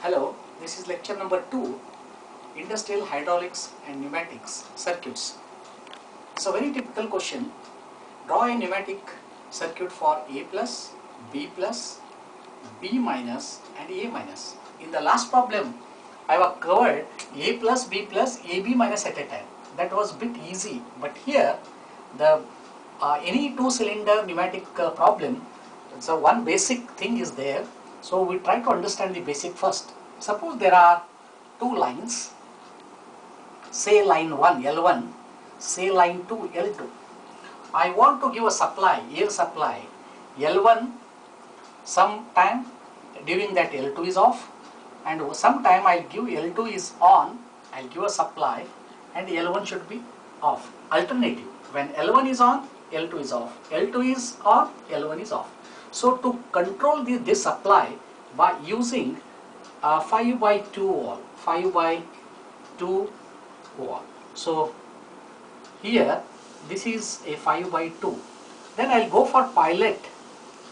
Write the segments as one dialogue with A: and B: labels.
A: Hello, this is lecture number 2, Industrial Hydraulics and Pneumatics Circuits. It's a very typical question. Draw a pneumatic circuit for A plus, B plus, B minus and A minus. In the last problem, I have covered A plus, B plus, AB minus at a time. That was a bit easy, but here the any two-cylinder pneumatic problem, so one basic thing is there. So we try to understand the basic first. Suppose there are two lines, say line 1 L1, say line 2 L2. I want to give a supply, air supply L1 sometime during that L2 is off, and sometime I'll give L2 is on, I'll give a supply and L1 should be off. Alternative, when L1 is on, L2 is off, L2 is on, L1 is off. So to control this supply by using 5 by 2 wall, 5 by 2 wall. So here this is a 5 by 2. Then I'll go for pilot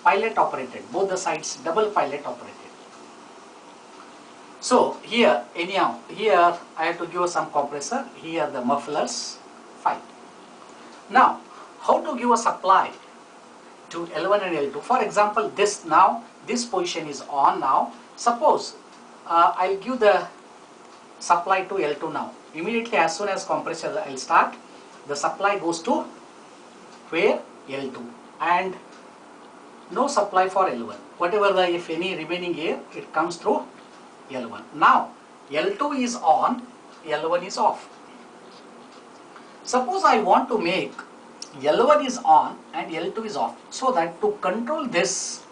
A: operated, both the sides double pilot operated. So here anyhow, here I have to give some compressor, here the mufflers, fine. Now how to give a supply to L1 and L2? For example, this position is on now. Suppose I'll give the supply to L2 now. Immediately as soon as compressor I'll start, the supply goes to where? L2, and no supply for L1. Whatever the, if any remaining air, it comes through L1. Now L2 is on, L1 is off. Suppose I want to make L1 is on and L2 is off, so that to control this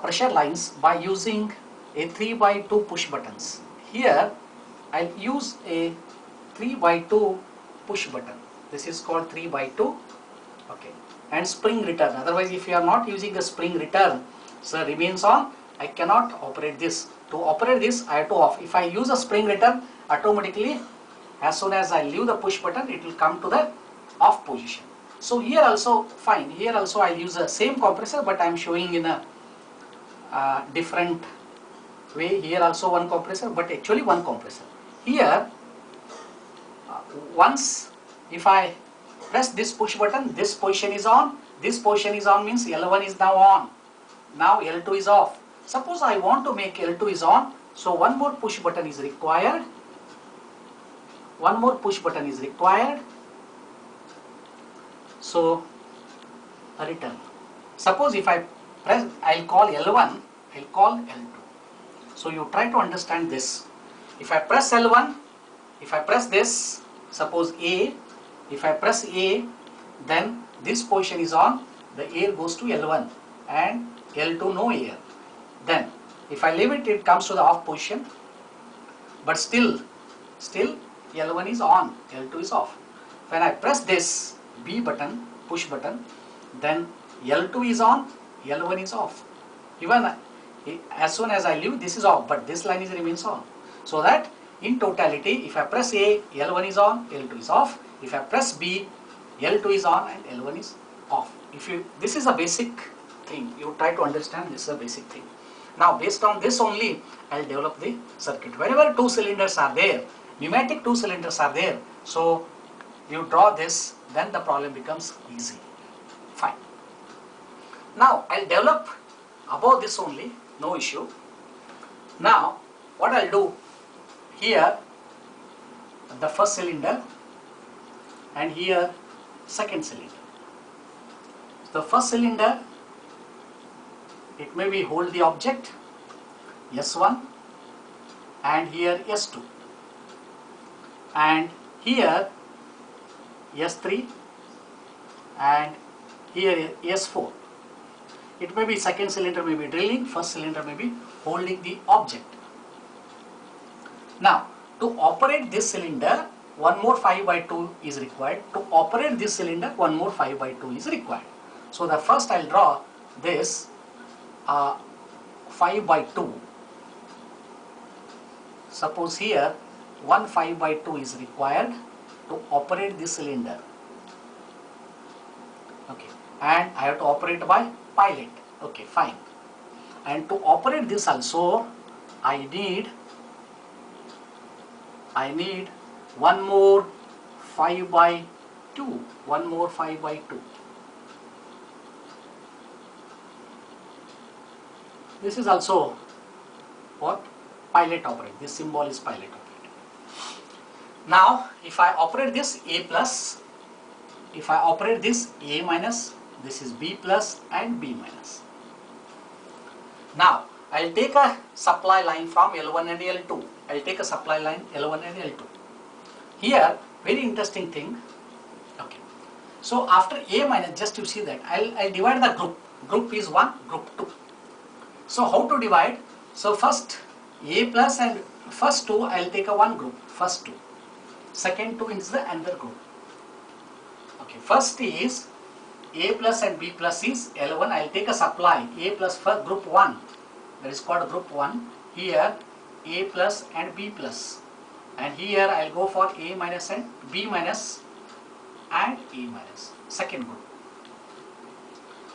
A: pressure lines by using a 3 by 2 push buttons. Here I'll use a 3 by 2 push button. This is called 3 by 2. Okay, and spring return. Otherwise, if you are not using a spring return, so remains on, I cannot operate this. To operate this, I have to off. If I use a spring return, automatically as soon as I leave the push button, it will come to the off position. So here also fine. Here also I'll use the same compressor, but I am showing in a different way. Here also one compressor, but actually one compressor. Here once if I press this push button, this position is on, this position is on means L1 is now on, now L2 is off. Suppose I want to make L2 is on, so one more push button is required, one more push button is required, so a return. Suppose if I press, I'll call L1, I'll call L2. So you try to understand this. If I press L1, if I press this, suppose A, if I press A, then this position is on, the air goes to L1 and L2 no air. Then if I leave it, it comes to the off position, but still L1 is on, L2 is off. When I press this B button, push button, then L2 is on, L1 is off. Even as soon as I leave, this is off, but this line is remains on. So that in totality, if I press A, L1 is on, L2 is off. If I press B, L2 is on and L1 is off. This is a basic thing. You try to understand, this is a basic thing. Now based on this only, I'll develop the circuit. Wherever two cylinders are there, pneumatic two cylinders are there, so you draw this, then the problem becomes easy. Fine. Now I'll develop above this only, no issue. Now what I'll do, here the first cylinder and here second cylinder. The first cylinder, it may be hold the object S1 and here S2, and here S3 and here S4. It may be second cylinder may be drilling, first cylinder may be holding the object. Now to operate this cylinder, one more 5 by 2 is required. To operate this cylinder, one more 5 by 2 is required. So the first I'll draw this 5 by 2. Suppose here one 5 by 2 is required to operate this cylinder. Okay, and I have to operate by pilot. Okay, fine. And to operate this also, I need one more 5 by 2, one more 5 by 2. This is also what? Pilot operate. This symbol is pilot operate. Now, if I operate this A plus, if I operate this A minus, this is B plus and B minus. Now, I'll take a supply line from L1 and L2. I'll take a supply line L1 and L2. Here, very interesting thing. Okay. So, after A minus, just you see that, I'll divide the group. Group is 1, group 2. So, how to divide? So, first A plus and first 2, I'll take a one group, first 2. Second 2 is the another group. Okay, first is A plus and B plus is L1. I'll take a supply A plus for group 1. That is called group 1. Here A plus and B plus. And here I'll go for A minus and B minus and A minus. Second group.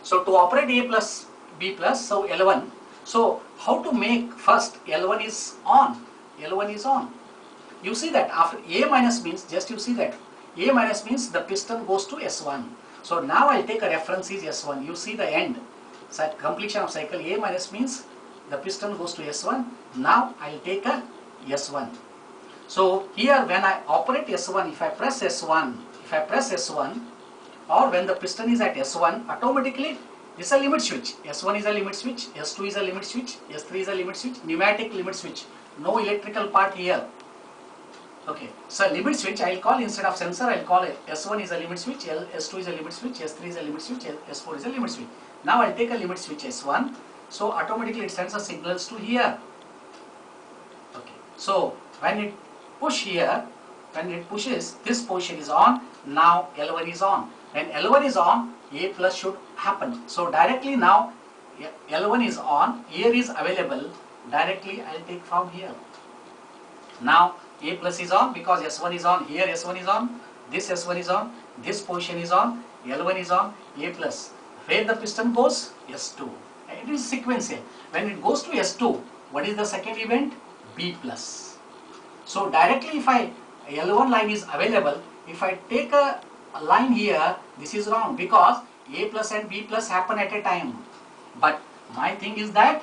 A: So to operate A plus B plus, so L1. So how to make first L1 is on. L1 is on. You see that after A minus means, just you see that A minus means the piston goes to S1. So now I'll take a reference is S1. You see the end. So at completion of cycle, A minus means the piston goes to S1. Now I'll take a S1. So here when I operate S1, if I press S1, or when the piston is at S1, automatically this is a limit switch. S1 is a limit switch, S2 is a limit switch, S3 is a limit switch, pneumatic limit switch. No electrical part here. Okay, so limit switch I'll call instead of sensor, I'll call it S1 is a limit switch, S2 is a limit switch, S3 is a limit switch, S4 is a limit switch. Now I'll take a limit switch S1, so automatically it sends the signals to here. Okay, so when it push here, when it pushes, this position is on, now L1 is on. When L1 is on, A plus should happen. So directly now L1 is on, here is available, directly I'll take from here. Now A plus is on because S1 is on, here S1 is on, this S1 is on, this position is on, L1 is on, A plus. Where the piston goes? S2. It is sequential. When it goes to S2, what is the second event? B plus. So directly if L1 line is available, if I take a line here, this is wrong because A plus and B plus happen at a time. But my thing is that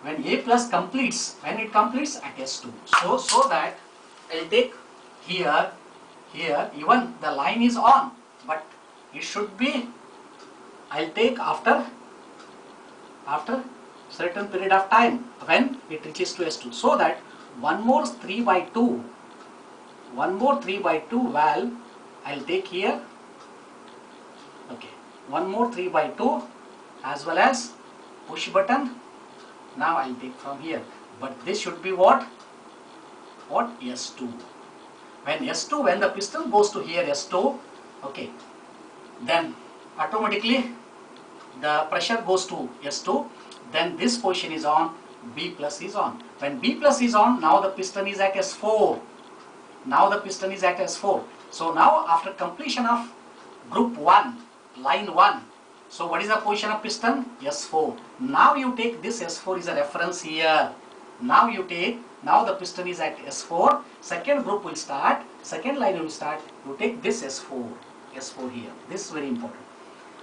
A: when A plus completes, when it completes at S2. So that I'll take here, even the line is on, but it should be, I'll take after certain period of time when it reaches to S2. So that one more 3 by 2 valve I'll take here. Okay, one more 3 by 2 as well as push button. Now I'll take from here, but this should be what S2. When the piston goes to here S2, okay, then automatically the pressure goes to S2, then this position is on, B plus is on. When B plus is on, now the piston is at S4. So now after completion of group 1, line 1, so what is the position of piston? S4. Now you take this S4 is a reference here. Now the piston is at S4, second group will start, second line will start, you take this S4 here. This is very important.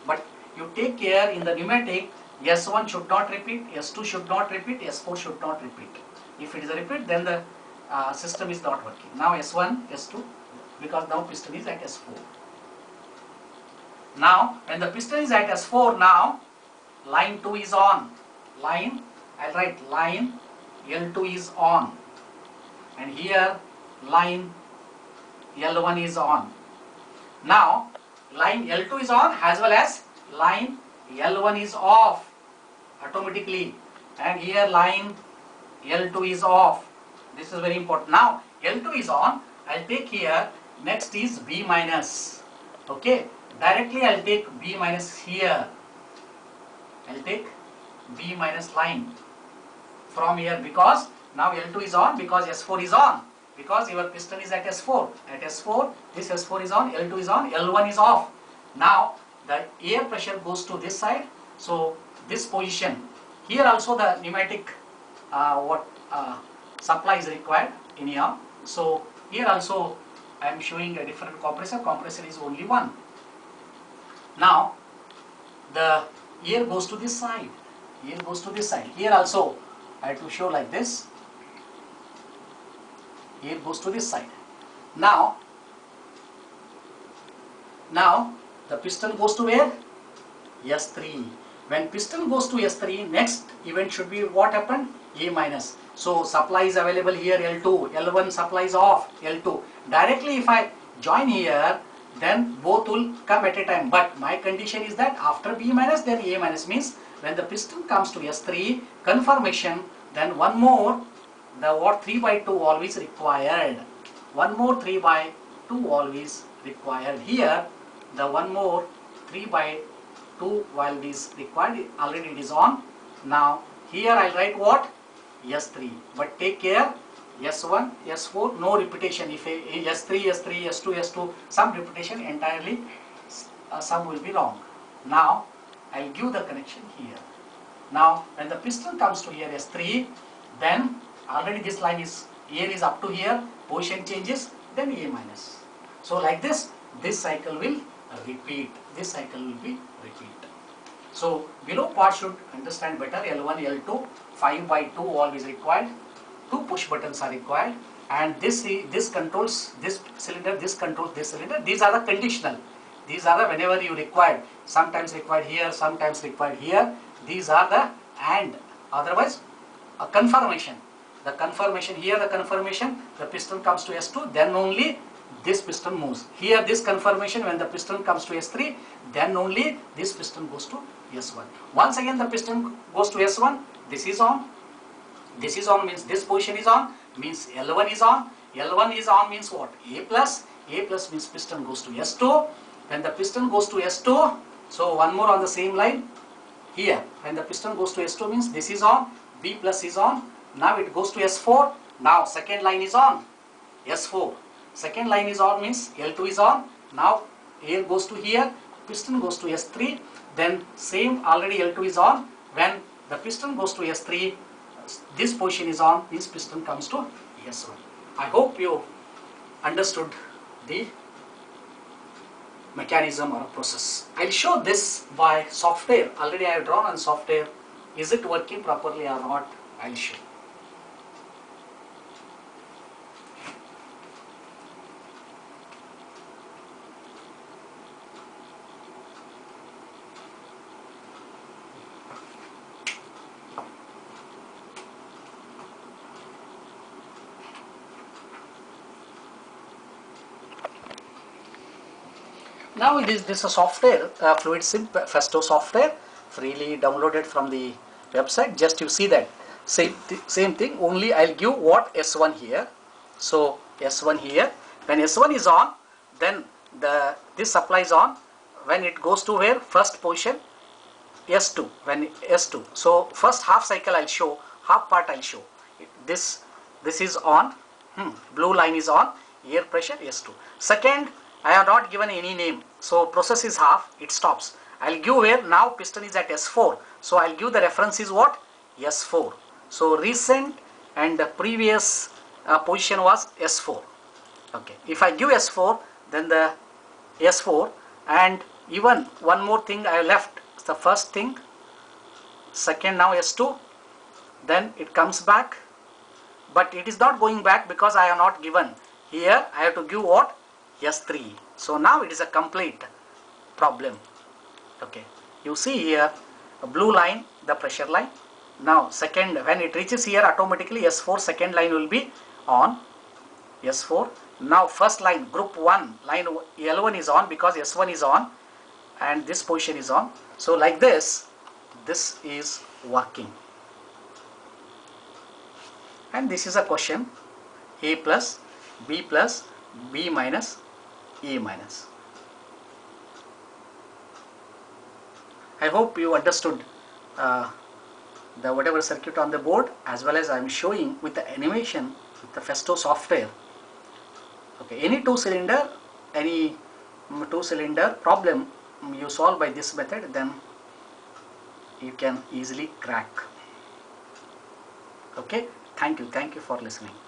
A: But you take care in the pneumatic, S1 should not repeat, S2 should not repeat, S4 should not repeat. If it is a repeat, then the system is not working. Now S1, S2, because now piston is at S4. Now when the piston is at S4, now line 2 is on. I'll write line L2 is on. And here line L1 is on. Now line L2 is on as well as line L1 is off automatically. And here line L2 is off. This is very important. Now L2 is on. I'll take here, next is B minus. Okay, directly I'll take B minus here. I'll take B minus line from here because now L2 is on because S4 is on. Because your piston is at S4. At S4, this S4 is on, L2 is on, L1 is off. Now the air pressure goes to this side. So this position, here also the pneumatic supply is required anyhow. So here also I am showing a different compressor. Compressor is only one. Now the air goes to this side. Air goes to this side. Here also I have to show like this. Air goes to this side. Now the piston goes to where? S3. When piston goes to S3, next event should be what happened? A minus. So supply is available here, L2, L1 supply is off, L2. Directly if I join here, then both will come at a time. But my condition is that after B minus, then A minus, means when the piston comes to S3, confirmation, then one more, the what 3 by 2 always required. One more 3 by 2 always required. Here, the one more 3 by 2 while it is required, already it is on. Now here I'll write what? S3. But take care, S1, S4, no repetition. If S3, S3, S2, S2, some repetition entirely, some will be wrong. Now I'll give the connection here. Now when the piston comes to here S3, then already this line is, air is up to here, position changes, then A minus. So like this cycle will repeat. This cycle will be repeat. So below part should understand better. L1, L2, 5 by 2 always required. 2 push buttons are required, and this controls this cylinder, this controls this cylinder. These are the conditional. These are the whenever you required. Sometimes required here, sometimes required here. These are the and. Otherwise, a confirmation. The confirmation here, the confirmation. The piston comes to S2, then only this piston moves. Here this confirmation, when the piston comes to S3, then only this piston goes to S1. Once again the piston goes to S1, this is on. This is on means this position is on, means L1 is on. L1 is on means what? A plus. A plus means piston goes to S2. When the piston goes to S2, so one more on the same line. Here, when the piston goes to S2 means this is on, B plus is on. Now it goes to S4. Now second line is on, S4. Second line is on means L2 is on. Now air goes to here, piston goes to S3. Then same, already L2 is on. When the piston goes to S3, this position is on, means piston comes to S1. I hope you understood the mechanism or process. I'll show this by software. Already I have drawn on software. Is it working properly or not? I'll show. Now this is a software, FluidSimp Festo software, freely downloaded from the website. Just you see that same thing, only I'll give what S1 here. So S1 here, when S1 is on, then this supply is on. When it goes to where? First position, S2, when S2. So first half cycle I'll show, half part I'll show. This is on, blue line is on, air pressure S2. Second, I have not given any name, so process is half, it stops. I'll give where now piston is at S4, so I'll give the reference is what? S4. So recent and the previous position was S4. Okay, if I give S4, then the S4, and even one more thing I left, the first thing, second now S2, then it comes back, but it is not going back because I have not given. Here I have to give what? S3. So now it is a complete problem. Okay, you see here a blue line, the pressure line. Now second, when it reaches here, automatically S4 second line will be on, S4. Now first line, group 1 line L1 is on because S1 is on and this position is on. So like this is working. And this is a question, A plus, B plus, B minus, A minus. I hope you understood the whatever circuit on the board, as well as I am showing with the animation with the Festo software. Okay, any two cylinder problem you solve by this method, then you can easily crack. Okay, Thank you for listening.